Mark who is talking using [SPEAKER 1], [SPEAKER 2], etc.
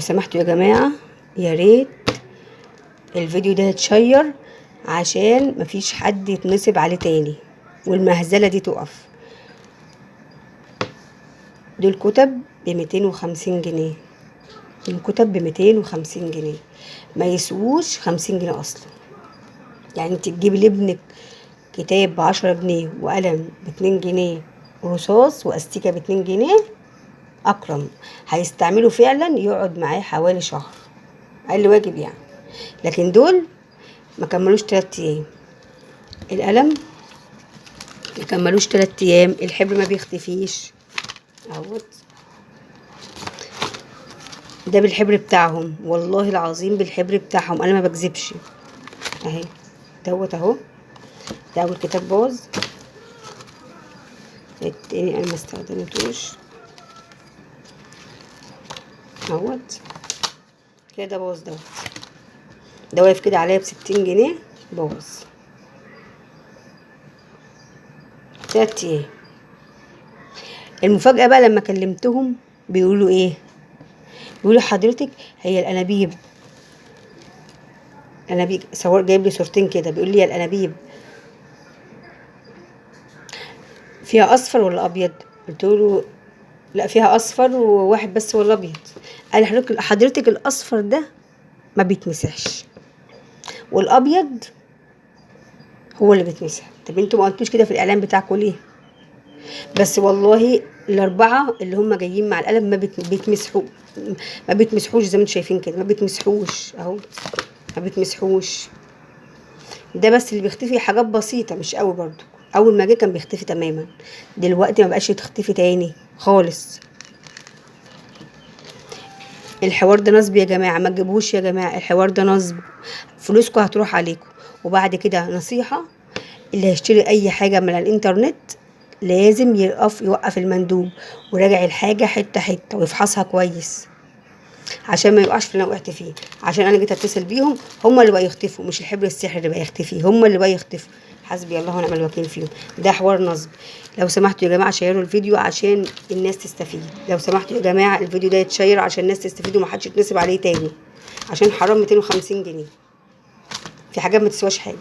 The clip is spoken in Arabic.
[SPEAKER 1] سمحتوا يا جماعة يا ريت الفيديو ده يتشير عشان مفيش حد يتنصب عليه تاني والمهزلة دي تقف. دول كتب ب250 جنيه، الكتب ب250 جنيه، ما يسووش 50 جنيه اصلا. يعني انت تجيبي لابنك كتاب ب10 جنيه وقلم ب2 جنيه ورصاص واستيكة ب2 جنيه، اكرم هيستعمله فعلا يقعد معاه حوالي شهر اقل واجب يعني. لكن دول ما كملوش 3 ايام، القلم ما كملوش 3 ايام، الحبر ما بيختفيش اهوت. ده بالحبر بتاعهم والله العظيم، بالحبر بتاعهم انا ما بكذبش اهي. دوت اهو، ده اول كتاب باظ، التاني انا ما استخدمتوش اهوت كده باظ. ده واقف كده عليا ب60 جنيه باظ 3 ايام. المفاجأة بقى لما كلمتهم بيقولوا ايه؟ بيقولوا حضرتك هي الانابيب صور جايب لي صورتين كده، بيقول لي الانابيب فيها اصفر ولا ابيض؟ قلت له لا فيها اصفر وواحد بس هو الابيض. قال حضرتك الاصفر ده ما بيتمسحش والابيض هو اللي بيتمسح. طب انتوا ما قلتوش كده في الاعلان بتاعكم ليه؟ بس والله الاربعه اللي هم جايين مع القلم ما بيتمسحوش زي ما انتوا شايفين كده، ما بيتمسحوش اهو، ما بيتمسحوش. ده بس اللي بيختفي حاجات بسيطه مش قوي برضو. اول ما جه كان بيختفي تماما، دلوقتي ما بقاش يختفي تاني خالص. الحوار ده نصب يا جماعه، ما تجيبوش يا جماعه، الحوار ده نصب، فلوسكم هتروح عليكم. وبعد كده نصيحه، اللي هيشتري اي حاجه من الانترنت لازم يوقف المندوب وراجع الحاجه حته حته ويفحصها كويس عشان ما يبقاش في اللي انا وقعت فيه. عشان انا جيت اتصل بيهم هم اللي بقى يختفوا، مش الحبر السحر اللي بقى يختفي، هم اللي بقى يختفوا. حسبي الله ونعم الوكيل فيهم. ده حوار نصب. لو سمحتوا يا جماعه شيروا الفيديو عشان الناس تستفيد. لو سمحتوا يا جماعه الفيديو ده يتشير عشان الناس تستفيد ومحدش يتنصب عليه تاني، عشان حرام 250 جنيه في حاجات ما تسواش حاجه.